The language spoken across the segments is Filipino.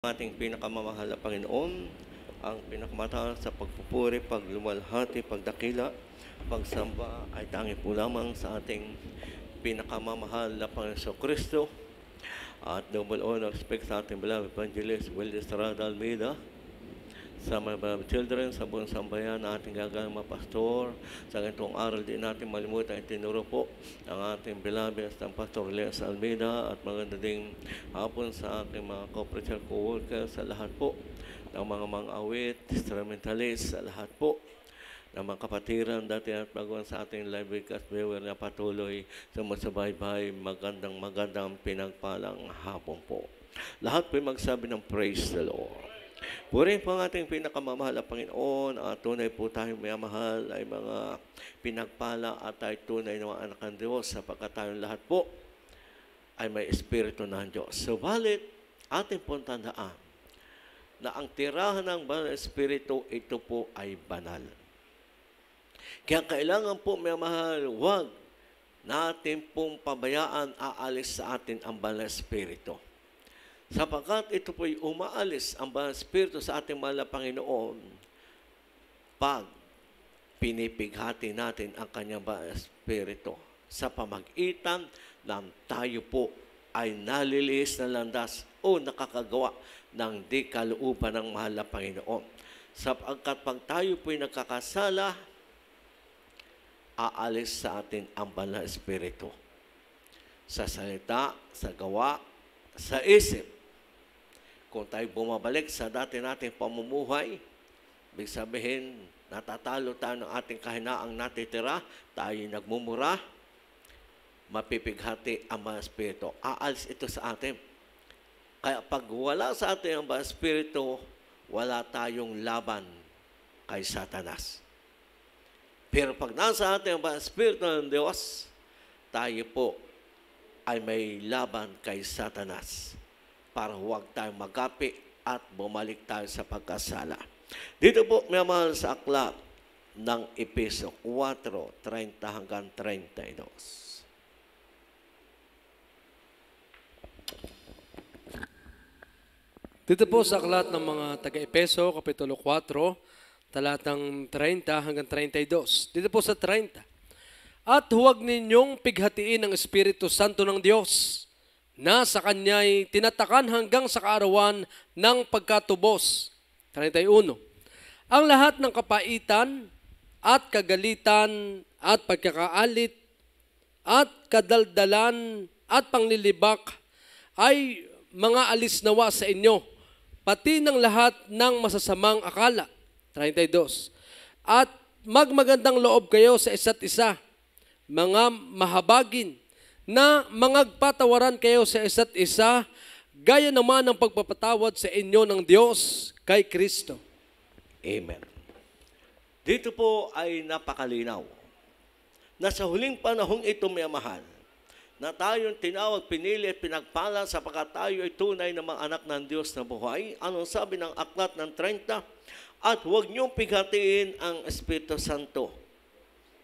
Ating pinakamamahal na Panginoon, ang pinakamataas sa pagpupuri, pagluwalhati, pagdakila, pagsamba ay tangi po lamang sa ating pinakamamahal na Panginoon Kristo. At double honor respect sa ating beloved evangelist Will Estrada Almeida, sa mga beloved children, sa buong sambayan na ating gagawing mga pastor. Sa ganitong aral din natin malimutan itinuro po ang ating beloved ng Pastor Leas Almeida, at maganda ding hapon sa ating mga co-preacher co-workers, sa lahat po ng mga awit, instrumentalist, sa lahat po ng mga kapatiran dati at baguhan sa ating live broadcast viewer na patuloy sumusubaybay. Magandang pinagpalang hapon po. Lahat po magsabi ng praise the Lord. Purihin po ang ating pinakamamahal na Panginoon. Tunay po tayong mayamahal ay mga pinagpala at ay tunay na mga anak ng Diyos, sapagkat tayong lahat po ay may Espiritu ng Diyos. Subalit, ating pong tandaan na ang tirahan ng banal na Espiritu, ito po ay banal. Kaya kailangan po mayamahal, huwag natin pong pabayaan aalis sa atin ang banal na Espiritu. Sapagkat ito po'y umaalis ang banal na Espiritu sa ating mahal na Panginoon pag pinipighati natin ang kanyang banal na Espiritu sa pamagitan ng tayo po ay nalilihis na landas o nakakagawa ng di kalooban ng mahal na Panginoon. Sapagkat pag tayo po'y nagkakasala, aalis sa atin ang banal na Espiritu sa salita, sa gawa, sa isip. Kung tayo bumabalik sa dati nating pamumuhay, ibig sabihin, natatalo tayo ng ating kahinaang natitira, tayo nagmumura, mapipighati ang mga Espiritu. Aalis ito sa atin. Kaya pag wala sa atin ang mga Espiritu, wala tayong laban kay Satanas. Pero pag nasa atin ang mga Espiritu ng Diyos, tayo po ay may laban kay Satanas, para huwag tayong magapi at bumalik tayo sa pagkasala. Dito po, may mahal sa aklat ng Efeso 4:30 hanggang 32. Dito po sa aklat ng mga taga-Epeso, Kapitulo 4, talatang 30 hanggang 32. Dito po sa 30. At huwag ninyong pighatiin ang Espiritu Santo ng Diyos, na sa Kanya'y tinatakan hanggang sa kaarawan ng pagkatubos. 31. Ang lahat ng kapaitan at kagalitan at pagkakaalit at kadaldalan at panglilibak ay mga alis nawa sa inyo, pati ng lahat ng masasamang akala. 32. At magmagandang loob kayo sa isa't isa, mga mahabagin, na mangagpatawaran kayo sa isa't isa, gaya naman ng pagpapatawad sa inyo ng Diyos kay Kristo. Amen. Dito po ay napakalinaw na sa huling panahong ito, may mahal, na tayong tinawag, pinili at pinagpala sapagkat tayo ay tunay na mga anak ng Diyos na buhay. Anong sabi ng aklat ng 30? At huwag niyong pighatiin ang Espiritu Santo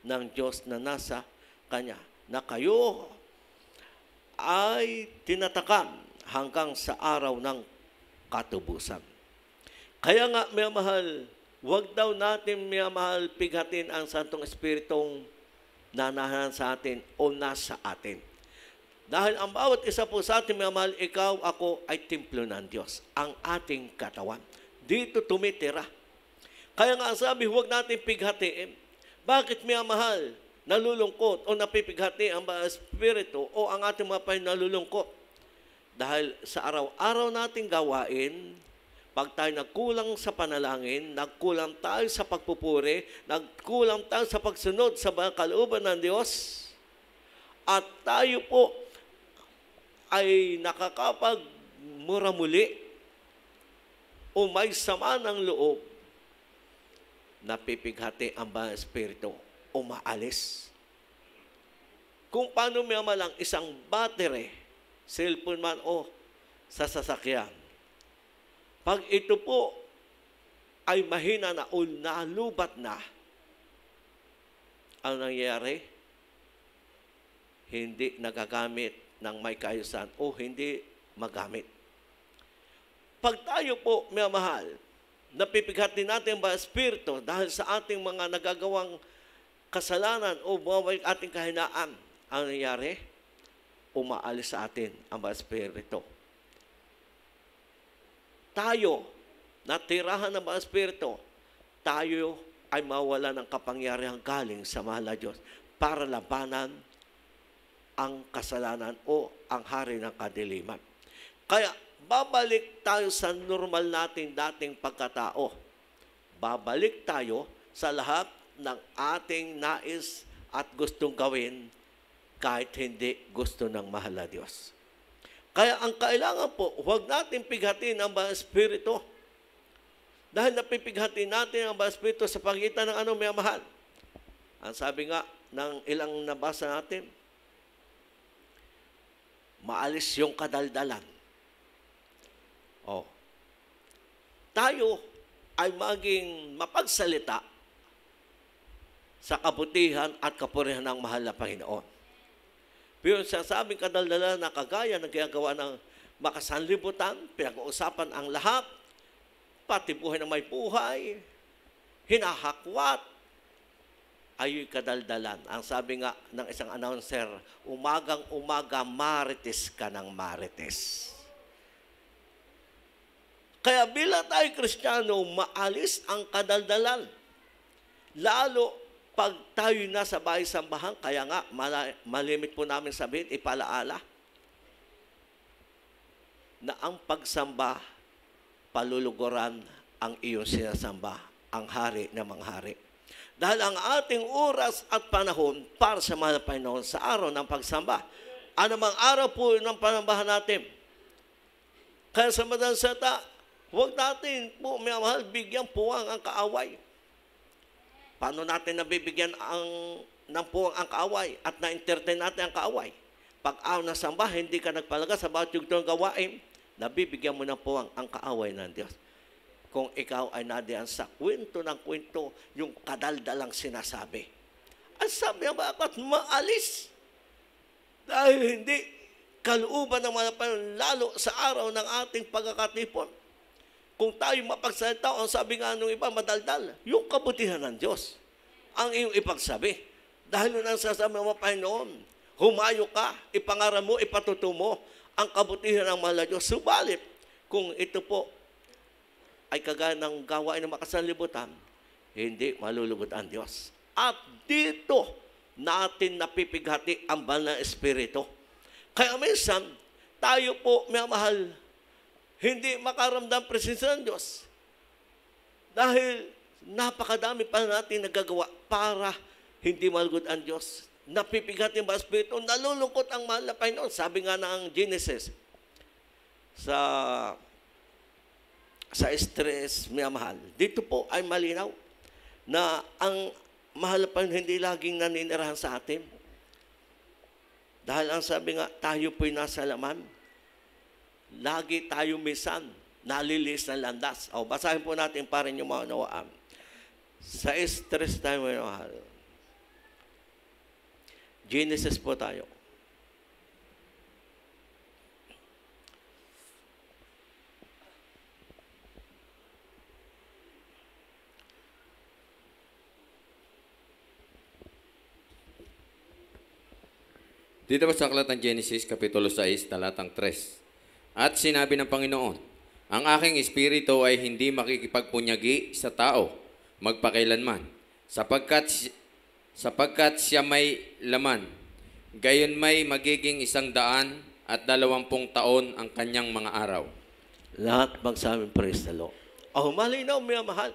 ng Diyos na nasa Kanya, na kayo ay tinatakan hanggang sa araw ng katubusan. Kaya nga, may mahal, huwag daw natin, may mahal, pighatin ang Santong Espiritong nanahan sa atin o nasa atin. Dahil ang bawat isa po sa atin, may mahal, ikaw, ako, ay templo ng Diyos, ang ating katawan. Dito tumitira. Kaya nga ang sabi, huwag natin pighatiin. Bakit, may mahal, nalulungkot o napipighati ang mga Espiritu o ang ating mga pahin nalulungkot? Dahil sa araw-araw nating gawain, pag tayo nagkulang sa panalangin, nagkulang tayo sa pagpupuri, nagkulang tayo sa pagsunod sa mga kalooban ng Diyos, at tayo po ay nakakapagmura muli o may sama ng loob, napipighati ang mga Espiritu, umaalis. Kung paano may malang isang battery, cellphone man o sa sasakyan, pag ito po ay mahina na o nalubat na, ang nangyayari, hindi nagagamit ng may kaayusan o hindi magamit. Pag tayo po, mga mahal, napipighati natin ba Espiritu dahil sa ating mga nagagawang kasalanan o bumabalik ating kahinaan, ang nangyari, umaalis sa atin ang mga Espiritu. Tayo, natirahan ng mga Espiritu, tayo ay mawala ng kapangyarihan galing sa mahal na Diyos para labanan ang kasalanan o ang hari ng kadiliman. Kaya, babalik tayo sa normal nating dating pagkatao. Babalik tayo sa lahat ng ating nais at gustong gawin kahit hindi gusto ng mahal na Diyos. Kaya ang kailangan po, huwag natin pighatin ang mga Espiritu. Dahil napipighati natin ang mga Espiritu sa pagitan ng ano, may mahal. Ang sabi nga ng ilang nabasa natin, maalis yung kadaldalan. Tayo ay maging mapagsalita sa kabutihan at kapurihan ng mahal na Panginoon. Pero sa sabing kadaldalan na kagaya ng ginagawa ng makasanlibutan, pinag-uusapan ang lahat, pati buhay ng may buhay, hinahakwat, ayo'y kadaldalan. Ang sabi nga ng isang announcer, umagang-umaga, marites ka ng marites. Kaya bilang tayo Kristiyano, maalis ang kadaldalan. Lalo pag tayo nasa bahay-sambahan, kaya nga malimit po namin sabihin, ipalaala, na ang pagsamba, paluluguran ang iyong sinasamba, ang hari ng mga hari. Dahil ang ating oras at panahon para sa mahal na Panginoon sa araw ng pagsamba, anumang araw po ng panambahan natin. Kaya sa madalang salita, huwag natin po, mga mahal, bigyan puwang ang kaaway. Paano natin nabibigyan ng puwang ang kaaway at na-entertain natin ang kaaway? Pag araw na samba, hindi ka nagpalaga sa bawat yugtong gawain, nabibigyan mo ng puwang ang kaaway ng Diyos. Kung ikaw ay nadiyan sa kwento ng kwento, yung kadaldalang sinasabi. Ang sabi ng bakit maalis. Dahil hindi kalooban ng mga Panginoon, lalo sa araw ng ating pagkakatipon. Kung tayo mapagsalita, ang sabi nga nung iba, madaldal, yung kabutihan ng Diyos, ang iyong ipagsabi. Dahil nung sasabi ng mga Panginoon, humayo ka, ipangaral mo, ipatuto mo, ang kabutihan ng mahal na Diyos. Subalit, kung ito po ay kagaya ng gawain ng makasanlibutan, hindi malulugod ang Diyos. At dito natin napipighati ang banal na Espiritu. Kaya minsan, tayo po, mga mahal, hindi makaramdam presensya ng Diyos. Dahil napakadami pa natin nagagawa para hindi malugod ang Diyos. Napipighati ang Espiritu, nalulungkot ang mahal na Panginoon. Sabi nga ng Genesis, sa stress, mga mahal. Dito po ay malinaw na ang mahal pa hindi laging naninirahan sa atin. Dahil ang sabi nga, tayo po'y nasa laman. Lagi tayo minsan nalilis ng landas. O, basahin po natin para inyo maunawaan. Sa stress tayo, mga mahal. Genesis po tayo. Dito po sa aklat ng Genesis, Kapitulo 6, talatang 3. At sinabi ng Panginoon, ang aking espiritu ay hindi makikipagpunyagi sa tao, magpakailanman, sapagkat siya may laman. Gayon may magiging 120 taon ang kanyang mga araw. Lahat magsabing praise the Lord. Malinaw, mga mahal.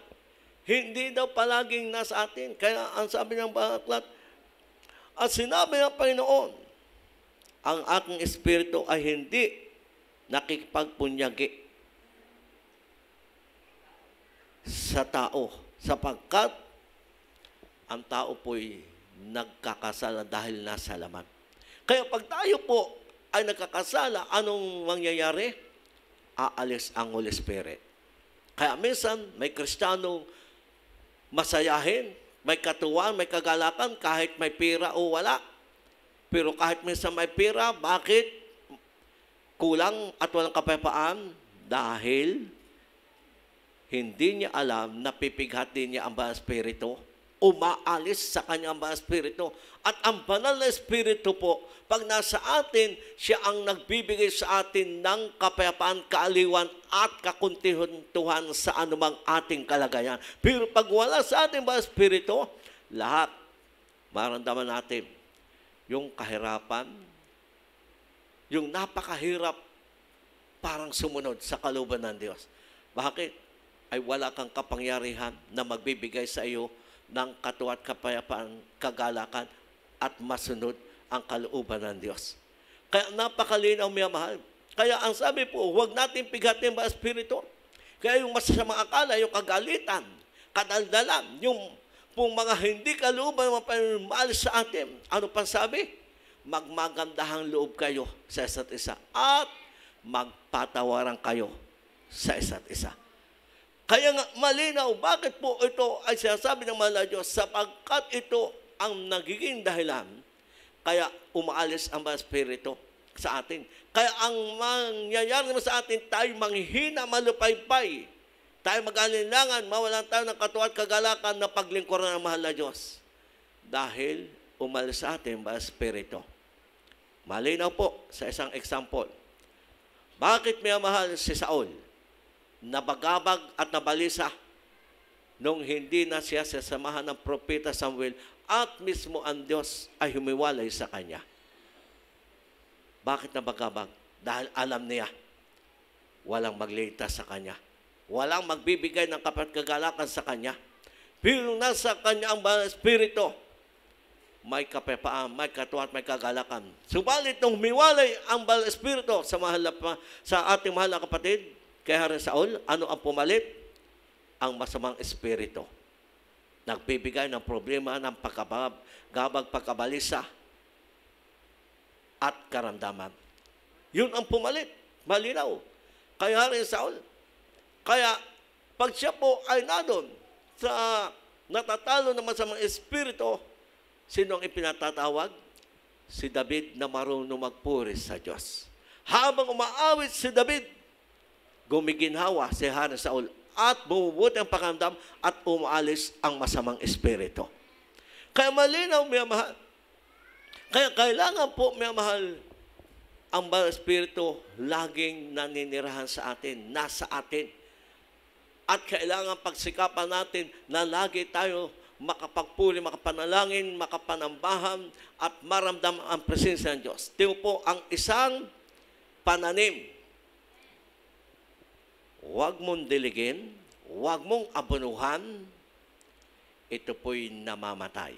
Hindi daw palaging nasa atin. Kaya ang sabi ng baklat, at sinabi ng Panginoon, ang aking espiritu ay hindi nakikipagpunyagi sa tao, sapagkat ang tao po'y nagkakasala dahil nasa laman. Kaya pag tayo po ay nagkakasala, anong mangyayari? Aalis ang Holy Spirit. Kaya minsan, may Kristiyano masayahin, may katuwaan, may kagalakan, kahit may pira o wala. Pero kahit minsan may pira, bakit kulang at walang kapayapaan? Dahil hindi niya alam na pipighati niya ang banal na espiritu, umaalis sa kanyang banal na espiritu. At ang banal na espiritu po, pag nasa atin, siya ang nagbibigay sa atin ng kapayapaan, kaaliwan at kakuntihan sa anumang ating kalagayan. Pero pag wala sa ating banal na espiritu, lahat maramdaman natin yung kahirapan, yung napakahirap parang sumunod sa kalooban ng Diyos. Bakit? Ay wala kang kapangyarihan na magbibigay sa iyo ng katuwat kapayapaan, kagalakan, at masunod ang kalooban ng Diyos. Kaya napakalinaw, mga mahal. Kaya ang sabi po, huwag natin pighatin ba espiritu. Kaya yung masasamang akala, yung kagalitan, kadaldalan, yung pong mga hindi kalooban maalis sa atin. Ano pang sabi? Magmagandahang loob kayo sa isa't isa at magpatawaran kayo sa isa't isa. Kaya nga malinaw, bakit po ito ay sinasabi ng mahal na Diyos? Sapagkat ito ang nagiging dahilan, kaya umaalis ang mga espiritu sa atin. Kaya ang mangyayari naman sa atin, tayo manghihina, malupaypay. Tayo mag-alinlangan, mawalan tayo ng katuwa at kagalakan na paglingkuran ng mahal na Diyos. Dahil umalis sa atin ang mga espiritu. Malinaw po sa isang example. Bakit may mahal si Saul? Nabagabag at nabalisa nung hindi na siya sasamahan ng propeta Samuel at mismo ang Diyos ay humiwalay sa kanya. Bakit nabagabag? Dahil alam niya, walang magliligtas sa kanya. Walang magbibigay ng kapatgagalakan sa kanya. Pero nasa kanya ang banal na espiritu, may kapayapaan, may katuwa at may kagalakan. Subalit nung humiwalay ang banal na espiritu sa ating mahal na kapatid, kay Haring Saul, ano ang pumalit? Ang masamang espiritu. Nagbibigay ng problema ng pagkabag, pagkabalisa, at karamdaman. Yun ang pumalit. Malinaw. Kay Haring Saul. Kaya, pag siya po ay nadon sa natatalo ng masamang espiritu, sino ang ipinatatawag? Si David na marunong magpuri sa Diyos. Habang umaawit si David, gumiginhawa si Haring Saul at bumubuti ang pakiramdam at umaalis ang masamang espiritu. Kaya malinaw, mga mahal. Kaya kailangan po, mga mahal, ang banal na espiritu laging naninirahan sa atin, nasa atin. At kailangan pagsikapan natin na lagi tayo makapagpuri, makapanalangin, makapanambahan, at maramdam ang presensya ng Diyos. Ito po ang isang pananim. Huwag mong diligin, huwag mong abunuhan, ito po'y namamatay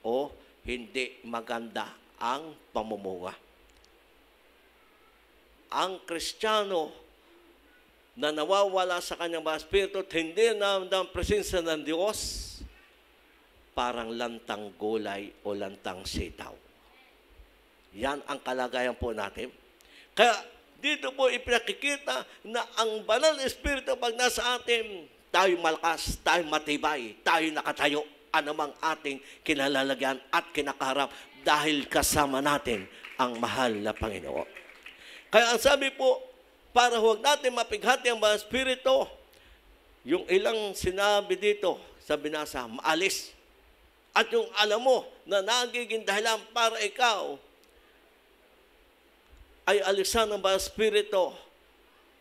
o hindi maganda ang pamumunga. Ang Kristiyano na nawawala sa kanyang mga espiritu at hindi na presensya ng Diyos, parang lantang gulay o lantang sitaw. Yan ang kalagayan po natin. Kaya dito po ipinakikita na ang banal na espiritu pag nasa atin, tayo malakas, tayo matibay, tayo nakatayo, anumang ating kinalalagyan at kinakaharap dahil kasama natin ang mahal na Panginoon. Kaya ang sabi po, para huwag natin mapighati ang banal na espiritu, yung ilang sinabi dito sa binasa, maalis. At yung alam mo na nagiging dahilan para ikaw ay alisan ng banal na espiritu,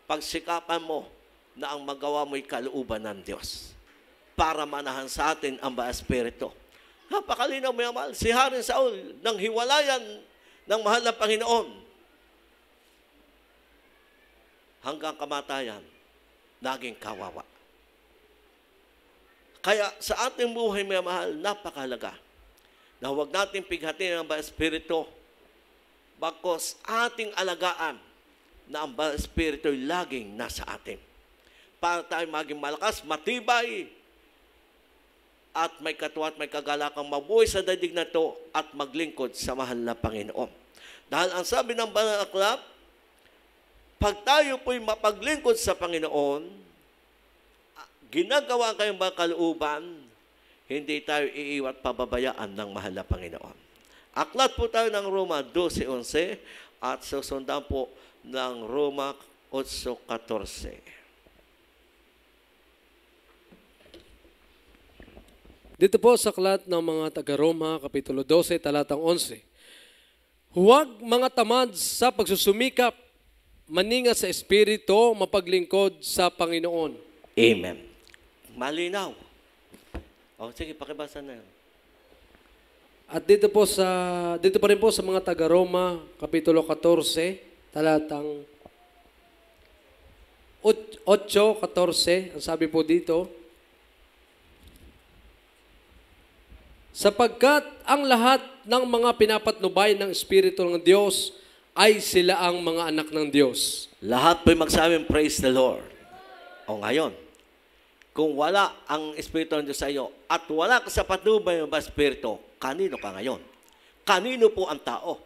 pagsikapan mo na ang magawa mo'y kalooban ng Diyos para manahan sa atin ang banal na espiritu. Napakalinaw, mga mahal. Si Haring Saul, nang hiwalayan ng mahal na Panginoon, hanggang kamatayan, naging kawawa. Kaya sa ating buhay, mga mahal, napakahalaga na huwag natin pighatin ang banal na espiritu, bakos ating alagaan na ang banal na espiritu ay laging nasa atin. Para tayo maging malakas, matibay, at may katuwa at may kagalakang mabuhay sa daigdig na ito at maglingkod sa mahal na Panginoon. Dahil ang sabi ng banal na aklat, pag tayo po'y mapaglingkod sa Panginoon, ginagawa kayong mga kalooban, hindi tayo iiwat pababayaan ng mahal na Panginoon. Aklat po tayo ng Roma 12:11 at susundan po ng Roma 8:14. Dito po sa aklat ng mga taga-Roma, Kapitulo 12, talatang 11. Huwag mga tamad sa pagsusumikap, maninga sa Espiritu, mapaglingkod sa Panginoon. Amen. Malinaw. O, sige, pakibasa na yan. At dito pa rin po sa mga taga-Roma, Kapitulo 14, talatang 8:14, ang sabi po dito, sapagkat ang lahat ng mga pinapatnubay ng Espiritu ng Diyos ay sila ang mga anak ng Diyos. Lahat po'y magsabing, praise the Lord. O ngayon, kung wala ang Espiritu ng Diyos sa iyo at wala ka sa patnubay ng Espiritu, kanino ka ngayon? Kanino po ang tao?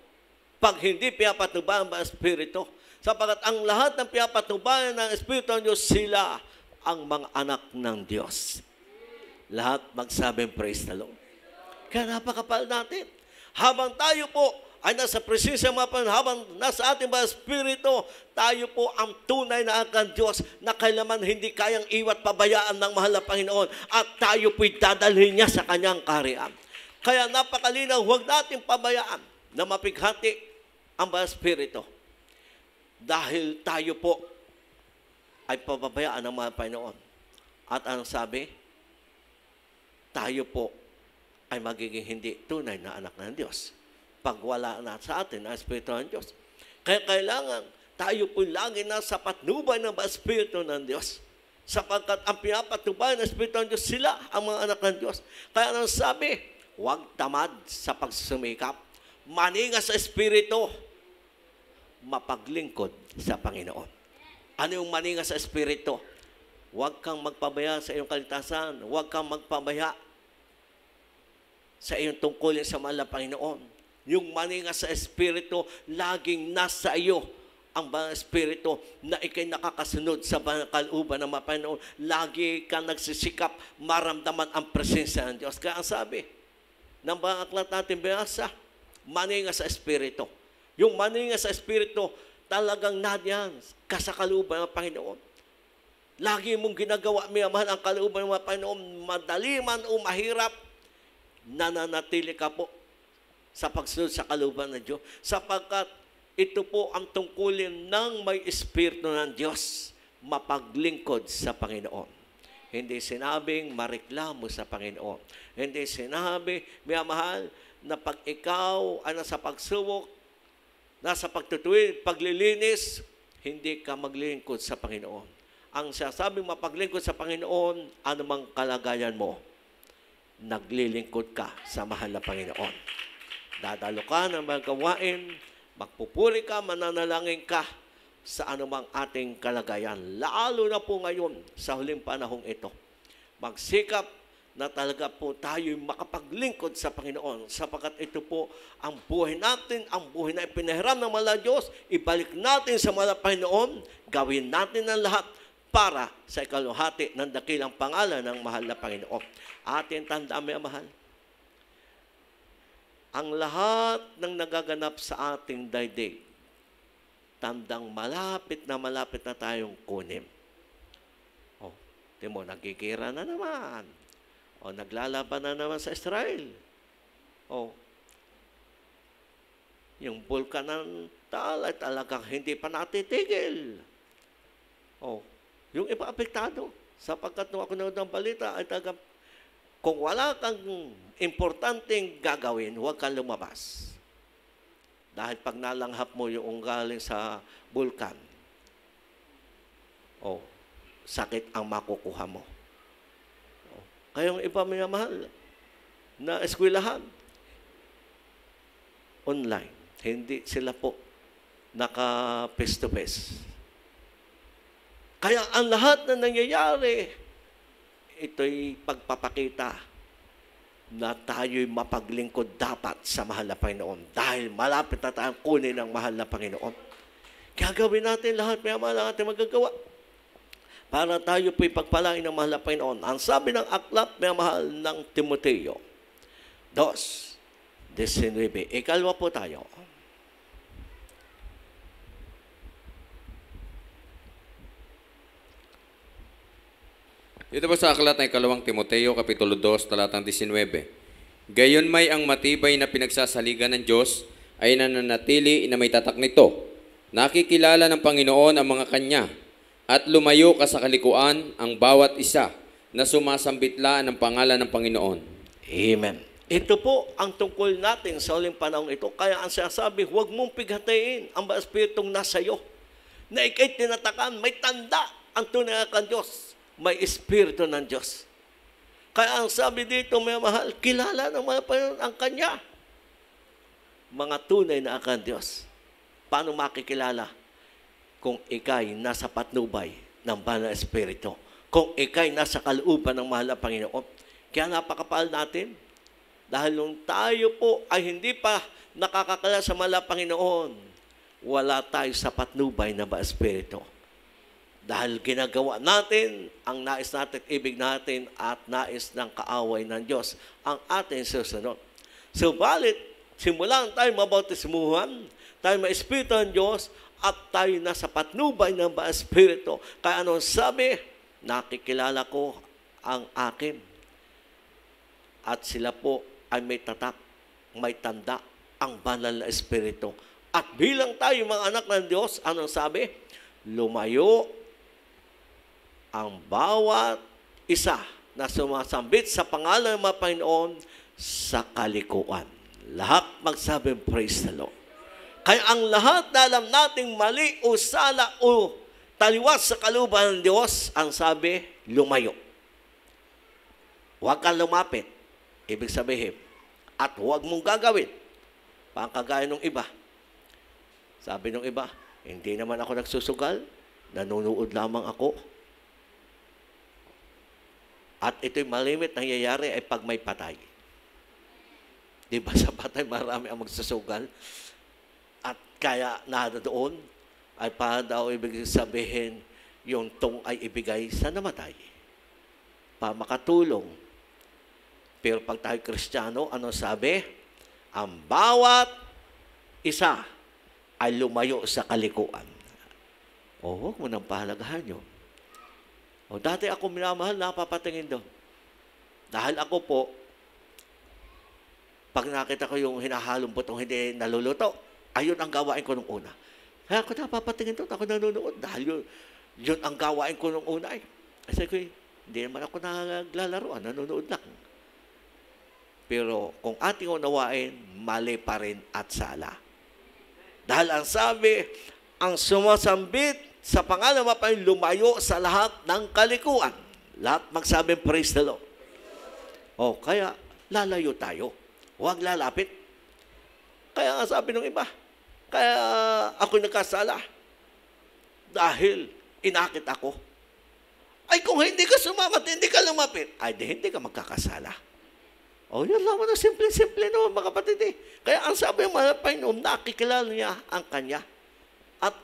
Pag hindi pinapatnubayan ng Espiritu, sapagkat ang lahat ng pinapatnubayan ng Espiritu ng Diyos, sila ang mga anak ng Diyos. Lahat magsabing, praise the Lord. Kaya napakapal natin. Habang tayo po ay nasa presensya ng mga Panginoon, habang nasa ating mga Espiritu, tayo po ang tunay na anak ng Diyos na kailanman hindi kayang iwat pabayaan ng mahal na Panginoon at tayo po'y dadalhin niya sa kanyang kaharian. Kaya napakalinaw, huwag natin pabayaan na mapighati ang mga Espiritu. Dahil tayo po ay pababayaan ng mga Panginoon. At ang sabi, tayo po ay magiging hindi tunay na anak ng Diyos pag wala na sa atin ang Espiritu ng Diyos. Kaya kailangan tayo po lagi nasa patnubay ng Espiritu ng Diyos, sapagkat ang pinapatnubay ng Espiritu ng Diyos, sila ang mga anak ng Diyos. Kaya nang sabi, huwag tamad sa pagsumikap, maninga sa Espiritu, mapaglingkod sa Panginoon. Ano yung maninga sa Espiritu? Huwag kang magpabaya sa iyong kaligtasan, huwag kang magpabaya sa iyong tungkulin sa mahal na Panginoon. Yung maninga sa Espiritu, laging nasa iyo ang mga Espiritu na ikay nakakasunod sa kalooban ng mga Panginoon. Lagi kang nagsisikap maramdaman ang presensya ng Diyos. Kaya ang sabi ng mga aklat natin binasa, maninga sa Espiritu. Yung maninga sa Espiritu, talagang nandiyan ka sa kalooban ng Panginoon. Lagi mong ginagawa, mahal ang kalooban ng mga Panginoon, madali man o mahirap, nananatili ka po sa pagsunod sa kalooban ng Diyos, sapagkat ito po ang tungkulin ng may Espiritu ng Diyos, mapaglingkod sa Panginoon. Hindi sinabing mareklamo sa Panginoon. Hindi sinabi, mahal, na pag ikaw ay nasa pagsubok, nasa pagtutuwid, paglilinis, hindi ka maglingkod sa Panginoon. Ang sasabing mapaglingkod sa Panginoon, anumang kalagayan mo, naglilingkod ka sa mahal na Panginoon. Dadalo ka ng mga gawain, magpupuri ka, mananalangin ka sa anumang ating kalagayan. Lalo na po ngayon sa huling panahong ito. Magsikap na talaga po tayo makapaglingkod sa Panginoon, sapagkat ito po ang buhay natin, ang buhay na ipinahiram ng mahal na Diyos. Ibalik natin sa mahal na Panginoon, gawin natin ang lahat para sa ikaluhati ng dakilang pangalan ng mahal na Panginoon. Atin tandaan, mahal, ang lahat ng nagaganap sa ating daigdig, tandang malapit na tayong kunin. O, timo, nagkikira na naman. O, naglalaban na naman sa Israel. O, yung bulkan ng Taal ay talagang hindi pa natitigil. O, yung iba apektado, sapagkat nung ako nanood ng balita, ay talagang, kung wala kang importanteng gagawin, huwag kang lumabas. Dahil pag nalanghap mo yung galing sa bulkan, sakit ang makukuha mo. Kayong iba minamahal na eskwelahan, online, hindi sila po naka face-to-face. Kaya ang lahat na nangyayari, ito'y pagpapakita na tayo'y mapaglingkod dapat sa mahal na Panginoon. Dahil malapit na tayong kunin ng mahal na Panginoon. Kaya gawin natin lahat, may mahal na ating magagawa. Para tayo po'y pagpalain ng mahal na Panginoon. Ang sabi ng aklat, may mahal ng Timoteo, 2:19. Ikalwa po tayo. Dito po sa aklat ng ikalawang Timoteo, Kapitulo 2, talatang 19. Gayon may ang matibay na pinagsasaligan ng Diyos ay nananatili na may tatak nito. Nakikilala ng Panginoon ang mga kanya at lumayo ka sa kalikuan ang bawat isa na sumasambitlaan ng pangalan ng Panginoon. Amen. Ito po ang tungkol natin sa uling panahon ito. Kaya ang sinasabi, huwag mong pighatiin ang mga espiritong nasa iyo. Na ikay tinatakan, may tanda ang tunay na kang Diyos. May espiritu ng Diyos. Kaya ang sabi dito, may mahal, kilala ng mga Panginoon ang Kanya. Mga tunay na akan Diyos. Paano makikilala? Kung ikay nasa patnubay ng banal na espiritu. Kung ikay nasa kalooban ng mahal na Panginoon. Kaya napakapal natin. Dahil nung tayo po ay hindi pa nakakakala sa mahal na Panginoon, wala tayo sa patnubay ng banal na espiritu. Dahil ginagawa natin ang nais natin, ibig natin at nais ng kaaway ng Diyos ang ating susunod. Subalit, simulan tayo mabautismuhan, tayo ma-espiritu ng Diyos at tayo nasa patnubay ng ba espiritu. Kaya anong sabi? Nakikilala ko ang akin. At sila po ay may tatak, may tanda, ang banal na espiritu. At bilang tayo mga anak ng Diyos, anong sabi? Lumayo ang bawat isa na sumasambit sa pangalan ng mga Panginoon sa kalikuan. Lahat magsabi, praise the Lord. Kaya ang lahat na alam nating mali o sala o taliwas sa kalooban ng Diyos, ang sabi, lumayo. Huwag kang lumapit. Ibig sabihin, at huwag mong gagawin. Pangkagaya ng iba. Sabi ng iba, hindi naman ako nagsusugal, nanonood lamang ako. At ito'y malimit nangyayari ay pag may patay. Di ba sa patay marami ang magsusugal? At kaya na doon ay para daw ibig sabihin yung tong ay ibigay sa namatay. Para makatulong. Pero pag tayo Kristiyano, ano sabi? Ang bawat isa ay lumayo sa kalikuan. O, huwag mo nang pahalagahan yun. O, dati ako minamahal, napapatingin doon. Dahil ako po, pag nakita ko yung hinahalong butong hindi naluluto, ayun ang gawain ko nung una. Kaya ako napapatingin doon, ako nanonood. Dahil yun ang gawain ko nung una. Kasi ko, hindi naman ako naglalaro, nanonood lang. Pero kung ating unawain, mali pa rin at sala. Dahil ang sabi, ang sumasambit sa pangalan ng Panginoon, lumayo sa lahat ng kalikuan. Lahat magsabi, praise the Lord. O, kaya lalayo tayo. Huwag lalapit. Kaya nga sabi ng iba, kaya ako nagkasala. Dahil inakit ako. Ay, kung hindi ka sumamat, hindi ka lumapit, ay di hindi ka magkakasala. O, yan lang na simple-simple naman mga kapatid eh. Kaya ang sabi ng mga Panginoon, nakikilala niya ang Kanya. At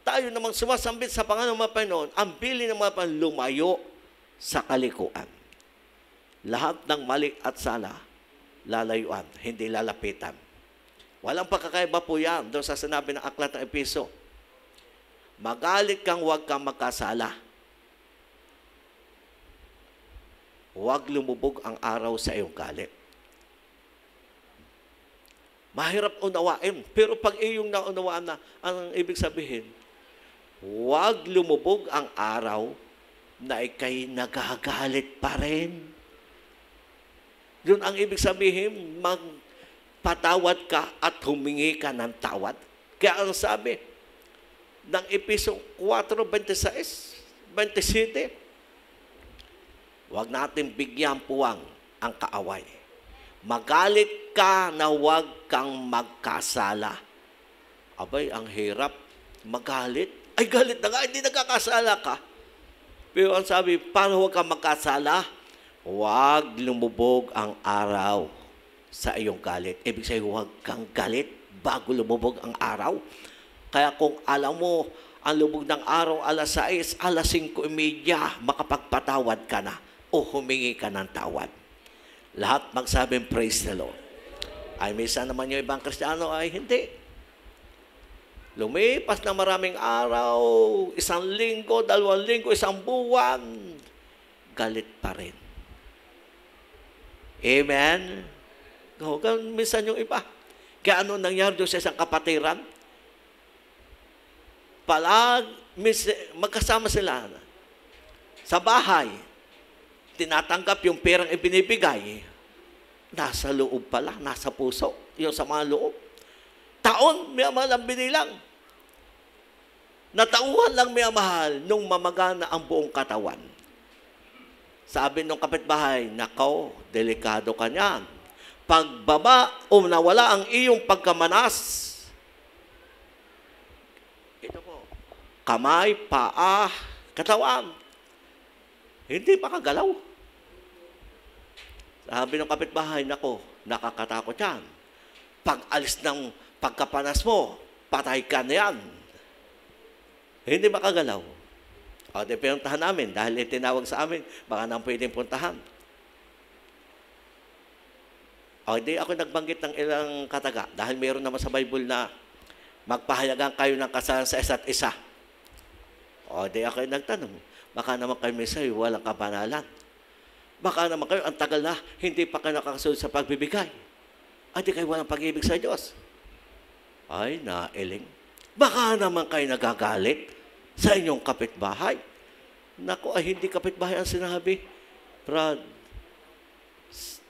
tayo namang sumasambit sa pangalan ng mga Panginoon, ang bili ng mga Panginoon, lumayo sa kalikuan. Lahat ng mali at sala, lalayuan, hindi lalapitan. Walang pagkakaiba po yan doon sa sinabi ng aklat ng Epeso. Magalit kang huwag kang magkasala. Huwag lumubog ang araw sa iyong galit. Mahirap unawain, pero pag iyong naunawaan na, ang ibig sabihin, huwag lumubog ang araw na ikay nagagalit pa rin. Yun ang ibig sabihin, magpatawad ka at humingi ka ng tawad. Kaya ang sabi ng Epeso 4:26, 27, huwag natin bigyan puwang ang kaaway. Magalit ka na huwag kang magkasala. Abay, ang hirap. Magalit. Ay, galit na nga, hindi nagkakasala ka. Pero ang sabi, paano huwag kang magkasala? Huwag lumubog ang araw sa iyong galit. Ibig sabihin, huwag kang galit bago lumubog ang araw. Kaya kung alam mo, ang lubog ng araw alas 6, alas 5:30, makapagpatawad ka na o humingi ka ng tawad. Lahat magsabing praise the Lord. Ay, minsan naman yung ibang Kristiyano ay hindi. Lumipas na maraming araw, 1 linggo, 2 linggo, 1 buwan. galit pa rin. Amen? Minsan yung iba. Kaya ano nangyari doon sa isang kapatiran? Magkasama sila sa bahay. Tinatanggap yung perang ibinibigay. Nasa loob pala, nasa puso. Yung sa mga loob. Taon, may mahal ang binilang. Natauhan lang may mahal nung mamagana ang buong katawan. Sabi nung kapitbahay, nakaw, delikado ka niyan. Pagbaba o nawala ang iyong pagkamanas, ito po, kamay, paa, katawan, hindi makagalaw. Sabi ng kapitbahay, nako, nakakatakot yan. Pag alis ng pagkapanas mo, patay ka na yan. Hindi makagalaw. O, di pinuntahan namin dahil itinawag sa amin, baka nang pwedeng puntahan. O, di ako nagbanggit ng ilang kataga dahil meron naman sa Bible na magpahayagan kayo ng kasalan sa isa't isa. O, di ako nagtanong, baka naman kayo may sayo, walang kabanalan. Baka naman kayo, ang tagal na, hindi pa kayo nakakasunod sa pagbibigay. Di kayo walang pag-ibig sa Diyos. Ay, nailing. Baka naman kayo nagagalit sa inyong kapitbahay. Naku, hindi kapitbahay ang sinabi. Brad,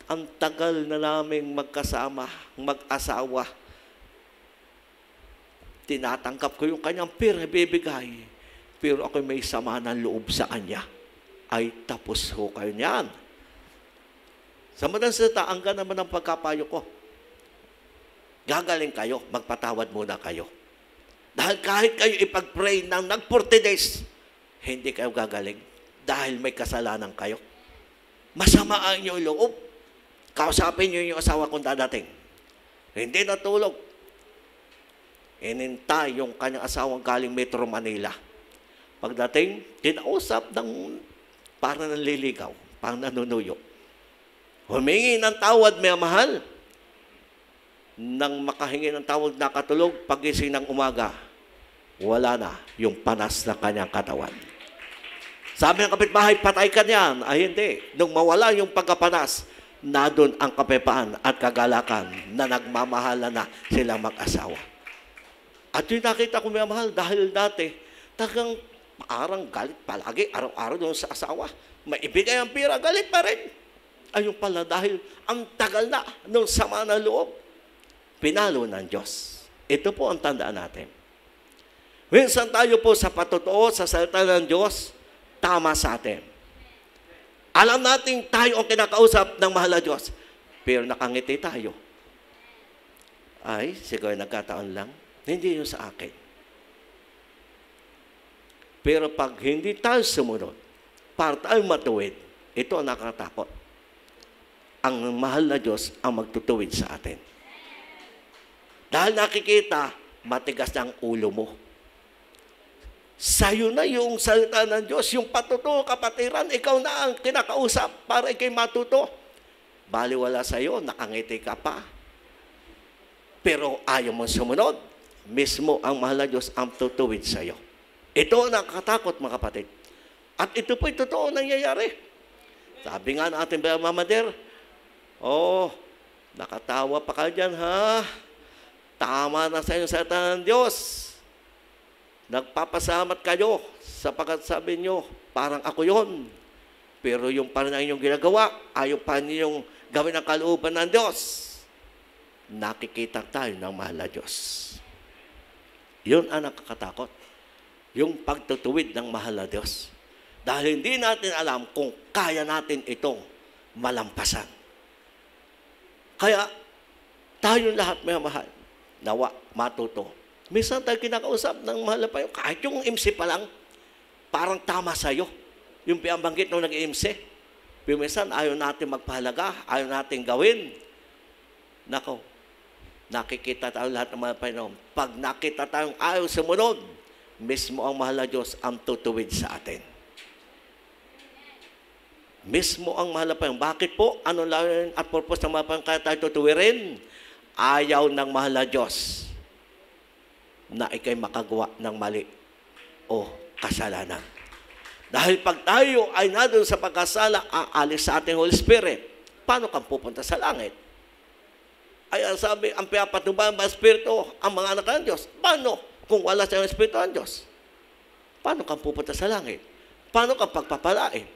ang tagal na naming magkasama, mag-asawa. Tinatanggap ko yung kanyang bibigay. Pero ako may sama ng loob sa kanya. Ay, tapos ho kayo niyan. Sa madalang salita, ang naman ng pagkapayo ko. Gagaling kayo, magpatawad muna kayo. Dahil kahit kayo ipag-pray ng nag-40 days, hindi kayo gagaling dahil may kasalanan kayo. Masama ang inyong loob. Kausapin niyo yung asawa kong dadating. Hindi natulog. Inintay yung kanyang asawang galing Metro Manila. Pagdating, kinausap ng parang nanliligaw, parang nanunuyo. Humingi ng tawad, may mahal. Nang makahingi ng tawad, nakatulog, pagising ng umaga, wala na yung panas ng kanyang katawan. Sabi ng kapitbahay, patay ka niyan. Ay hindi. Nung mawala yung pagkapanas, na doon ang kapayapaan at kagalakan na nagmamahala na silang mag-asawa. At yung nakita ko may mahal dahil dati, tagang parang galit palagi, araw-araw doon sa asawa. Maibigay ang pira, galit pa rin. Ayun pala dahil ang tagal na nung sama ng loob, pinalo ng Diyos. Ito po ang tandaan natin. Minsan tayo po sa patotoo, sa salita ng Diyos, tama sa atin. Alam natin tayo ang kinakausap ng mahal na Diyos. Pero nakangiti tayo. Ay, siguro nagkataon lang. Hindi yun sa akin. Pero pag hindi tayo sumunod, para tayo matuwid, ito ang nakakatakot. Ang mahal na Diyos ang magtutuwid sa atin. Dahil nakikita, matigas na ang ulo mo. Sa'yo na yung salita ng Diyos, yung patuto, kapatiran, ikaw na ang kinakausap para ikay matuto. Baliwala sa'yo, nakangiti ka pa. Pero ayaw mong sumunod, mismo ang mahal na Diyos ang tutuwid sa'yo. Ito ang nakakatakot, mga kapatid. At ito po'y totoo nangyayari. Sabi nga ng ating Mama Der, nakatawa pa ka dyan, ha? Tama na sa inyo salita ng Diyos. Nagpapasalamat kayo sapagkat sabi nyo, parang ako yon. Pero yung parang ang inyong ginagawa, ayaw pa ninyong gawin ang kalooban ng Diyos. Nakikita tayo ng mahal na Diyos. Yun ang nakakatakot. Yung pagtutuwid ng mahal na Diyos. Dahil hindi natin alam kung kaya natin itong malampasan. Kaya, tayong lahat may mahal. Nawa, matuto. Minsan tayo kinakausap ng mahal na payo. Kahit yung MC pa lang, parang tama sa'yo. Yung piambanggit nung nag-MC. Pero minsan ayaw natin magpahalaga, ayaw natin gawin. Nako, nakikita tayo lahat ng mga Panginoon. Pag nakita tayong ayaw sumunod, mismo ang mahal na Diyos ang tutuwid sa atin. Mismo ang mahal na Panginoon. Bakit po? Ano lang at purpose ng mahal na Panginoon kaya tayo tutuwirin? Ayaw ng mahal na Diyos na ikay makagawa ng mali o kasalanan. Dahil pag tayo ay nandun sa pagkasala, aalis sa ating Holy Spirit. Paano kang pupunta sa langit? Ay, ang sabi, ang pinapatnubayan ba Espiritu ang mga anak ng Diyos? Paano kung wala sa Espiritu ng Diyos? Paano kang pupunta sa langit? Paano kang pagpapalain?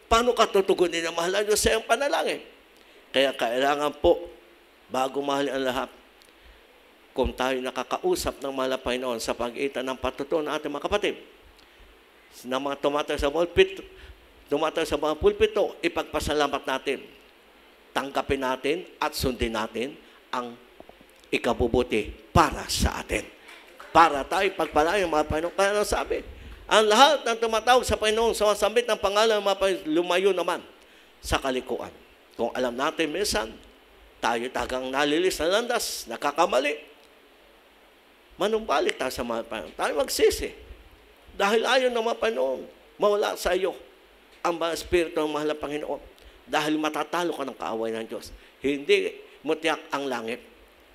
Paano ka tutugunin ang mahal ng Diyos sa iyong panalangin? Kaya kailangan po, bago mahalin ang lahat, kung tayo nakakausap ng mahal na Panginoon sa pagitan ng patutuo ng ating mga kapatid, na mga tumatayo sa mga pulpito, ipagpasalamat natin. Tanggapin natin at sundin natin ang ikabubuti para sa atin. Para tayo pagpalain ang mga Panginoon. Kaya sabi, ang lahat ng tumatawag sa Panginoon, sumasambit ng pangalan ng mga Panginoon, lumayo naman sa kalikuan. Kung alam natin, minsan, tayo tagang nalilis na landas, nakakamali. Manumbalik tayo sa mga Panginoon. Tayo magsisi. Dahil ayaw ng mga Panginoon, mawala sa iyo ang mga Espiritu ng mahal na Panginoon. Dahil matatalo ka ng kaaway ng Diyos. Hindi mo tiyak ang langit.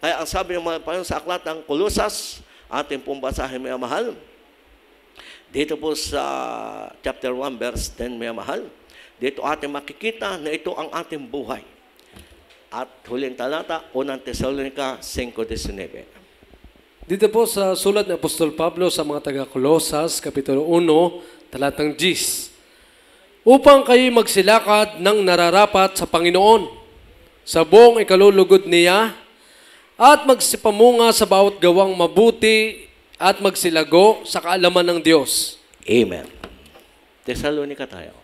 Kaya ang sabi ng mga Panginoon sa aklat ng Kolosas, ating pong basahin, may mahal. Dito po sa chapter 1, verse 10, may mahal. Dito ating makikita na ito ang ating buhay. At huling talata, 1 Tesalonica 5:19. Dito po sa sulat ng Apostol Pablo sa mga taga-Kolosas, Kapitulo 1, talatang 10. Upang kayo magsilakad ng nararapat sa Panginoon, sa buong ikalulugod niya, at magsipamunga sa bawat gawang mabuti, at magsilago sa kaalaman ng Diyos. Amen. Tesalonica tayo.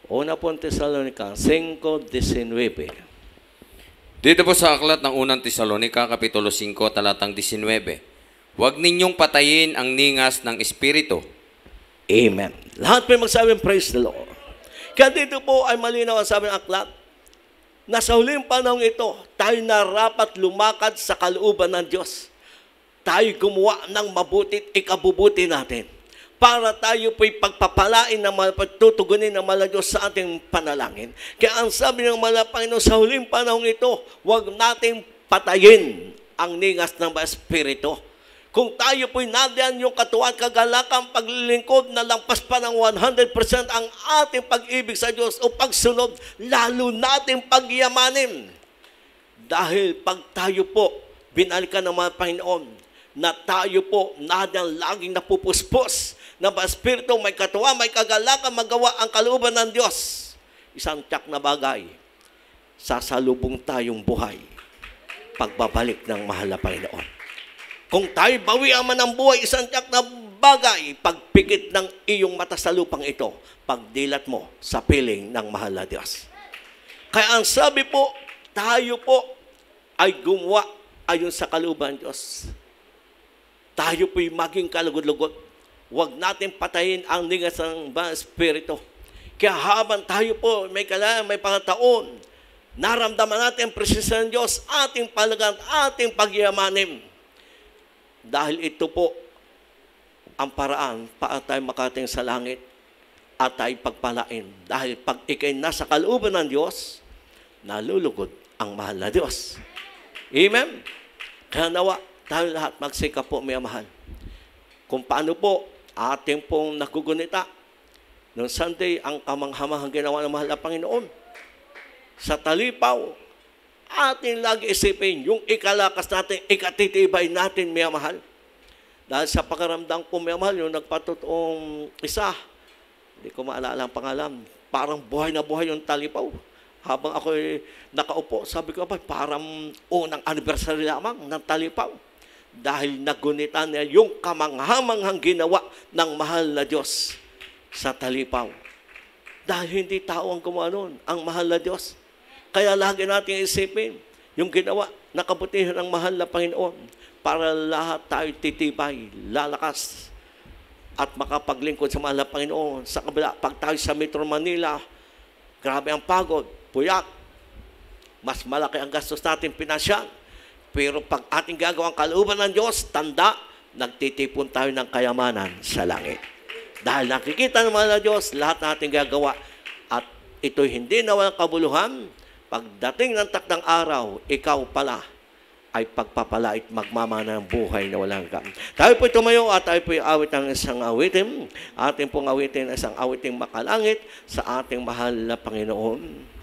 Una po Tesalonica 5:19. Dito po sa aklat ng unang Tesalonica, Kapitulo 5, talatang 19. Huwag ninyong patayin ang ningas ng Espiritu. Amen. Lahat po magsabing praise the Lord. Kaya dito po ay malinaw ang sabi ng aklat, na sa huling panahon ito, tayo narapat lumakad sa kalooban ng Diyos. Tayo gumawa ng mabuti at ikabubuti natin. Para tayo po'y pagpapalain ng pagtutugunin ng mahal na Diyos sa ating panalangin. Kaya ang sabi ng mahal na Panginoon, sa huling panahon ito, huwag nating patayin ang ningas ng mga Espiritu. Kung tayo po'y nadiyan yung katuwang kagalakan, paglilingkod na lampas pa ng 100% ang ating pag-ibig sa Diyos o pagsunod, lalo nating pagyamanin. Dahil pag tayo po binalikan ng mga Panginoon, na tayo po nadiyan laging napupuspos, na ba Espiritu may katuwang, may kagalakan, magawa ang kalooban ng Diyos. Isang tiyak na bagay, sasalubong tayong buhay, pagbabalik ng mahal na Panginoon. Kung tayo bawian man ang buhay, isang tiyak na bagay, pagpikit ng iyong mata sa lupang ito, pagdilat mo sa piling ng mahal na Diyos. Kaya ang sabi po, tayo po ay gumawa ayon sa kalooban ng Diyos. Tayo po'y maging kalugod-lugod. Huwag natin patayin ang ningas ng Espiritu. Kaya habang tayo po may kailangan, may pangataon, naramdaman natin ang presensya ng Diyos, ating palagan, ating pagyamanin. Dahil ito po ang paraan para tayo makating sa langit at tayo pagpalain. Dahil pag ikay nasa kalooban ng Diyos, nalulugod ang mahal na Diyos. Amen? Kaya nawa, tayo lahat magsikap po, may mahal. Kung paano po ating pong nagugunita noong Sunday, ang kamanghamahang ginawa ng mahal na Panginoon. Sa talipaw, ating lagi isipin yung ikalakas natin, ikatitibay natin, may mahal. Dahil sa pakaramdam ko, may mahal, yung nagpatotoong isa, hindi ko maalala ang pangalan, parang buhay na buhay yung talipaw. Habang ako nakaupo, sabi ko, parang unang anniversary lamang ng talipaw. Dahil nagunitan niya yung kamanghamanghang ginawa ng mahal na Diyos sa talipaw. Dahil hindi tao ang gumawa nun, ang mahal na Diyos. Kaya lagi natin isipin yung ginawa na kabutihan ng mahal na Panginoon para lahat tayo titibay, lalakas at makapaglingkod sa mahal na Panginoon. Sa kabila, pag tayo sa Metro Manila, grabe ang pagod, puyak, mas malaki ang gastos natin pinansyal. Pero pag ating gagawang kalooban ng Diyos, tanda, nagtitipon tayo ng kayamanan sa langit. Dahil nakikita ng mahal na Diyos, lahat na ating gagawa at ito'y hindi na walang kabuluhan. Pagdating ng takdang araw, ikaw pala ay pagpapalait magmamana ng buhay na walang hanggan. Tayo po'y tumayo at tayo po'y awit ng isang awitin. Ating pong awitin isang awiting makalangit sa ating mahal na Panginoon.